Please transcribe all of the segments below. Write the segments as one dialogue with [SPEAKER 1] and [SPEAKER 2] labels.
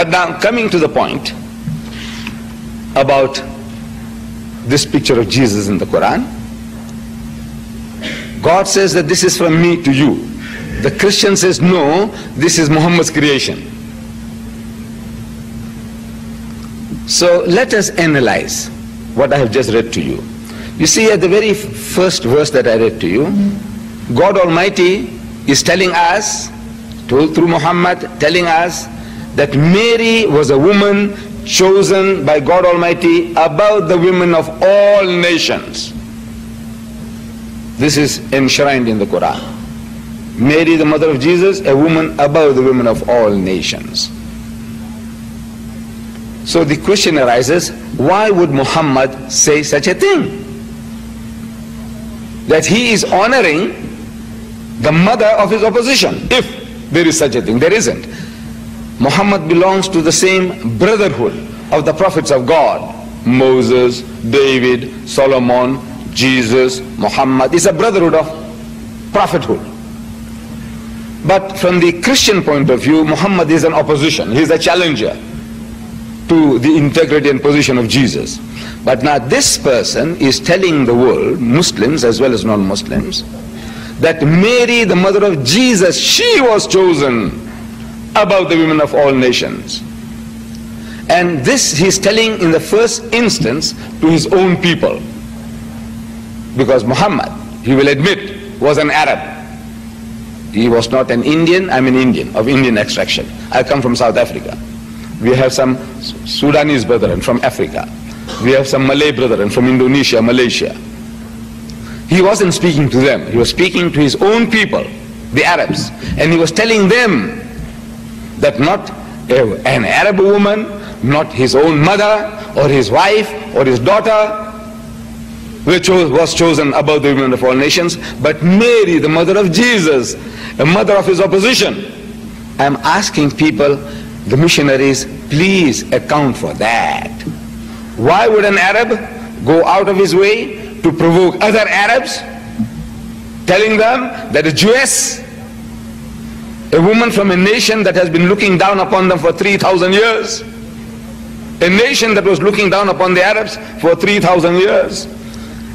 [SPEAKER 1] But now coming to the point about this picture of Jesus in the Quran, God says that this is from me to you. The Christian says no, this is Muhammad's creation. So let us analyze what I have just read to you. You see, at the very first verse that I read to you, God Almighty is telling us, through Muhammad, telling us that Mary was a woman chosen by God Almighty above the women of all nations. This is enshrined in the Quran. Mary, the mother of Jesus, a woman above the women of all nations. So the question arises, why would Muhammad say such a thing? That he is honoring the mother of his opposition, if there is such a thing. There isn't. Muhammad belongs to the same brotherhood of the prophets of God. Moses, David, Solomon, Jesus, Muhammad. It's a brotherhood of prophethood. But from the Christian point of view, Muhammad is an opposition. He is a challenger to the integrity and position of Jesus. But now this person is telling the world, Muslims as well as non-Muslims, that Mary, the mother of Jesus, she was chosen above the women of all nations. And this he is telling in the first instance to his own people. Because Muhammad, he will admit, was an Arab. He was not an Indian. I'm an Indian, of Indian extraction. I come from South Africa. We have some Sudanese brethren from Africa. We have some Malay brethren from Indonesia, Malaysia. He wasn't speaking to them. He was speaking to his own people, the Arabs. And he was telling them that not an Arab woman, not his own mother or his wife or his daughter was chosen above the women of all nations, but Mary, the mother of Jesus, the mother of his opposition. I'm asking people, the missionaries, please account for that. Why would an Arab go out of his way to provoke other Arabs, telling them that a Jewess, a woman from a nation that has been looking down upon them for 3,000 years, a nation that was looking down upon the Arabs for 3,000 years,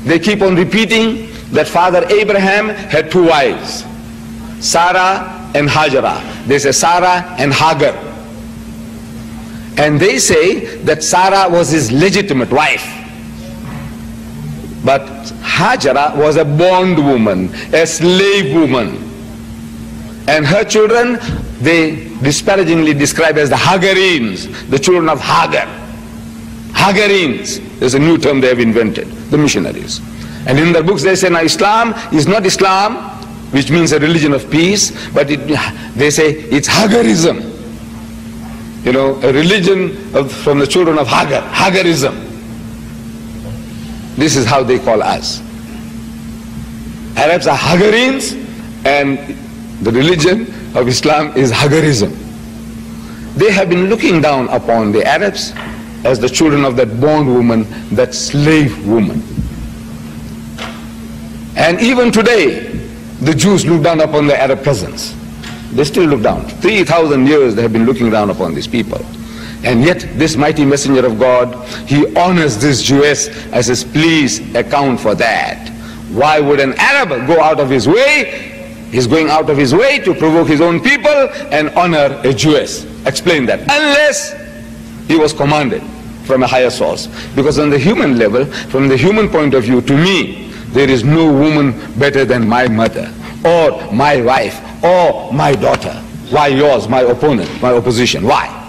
[SPEAKER 1] they keep on repeating that Father Abraham had two wives, Sarah and Hajara. They say Sarah and Hagar. And they say that Sarah was his legitimate wife. But Hajara was a bondwoman, a slave woman. And her children, they disparagingly describe as the Hagarines, the children of Hagar. Hagarines is a new term they have invented, the missionaries. And in their books they say, now Islam is not Islam, which means a religion of peace, but they say it's Hagarism. You know, a religion from the children of Hagar, Hagarism. This is how they call us. Arabs are Hagarines, and the religion of Islam is Hagarism. They have been looking down upon the Arabs as the children of that bondwoman, that slave woman. And even today, the Jews look down upon the Arab peasants. They still look down. 3,000 years they have been looking down upon these people. And yet this mighty messenger of God, he honors this Jewess and says, please account for that. Why would an Arab go out of his way? He's going out of his way to provoke his own people and honor a Jewess. Explain that. Unless he was commanded from a higher source. Because on the human level, from the human point of view, to me, there is no woman better than my mother, or my wife, or my daughter. Why yours, my opponent, my opposition? Why?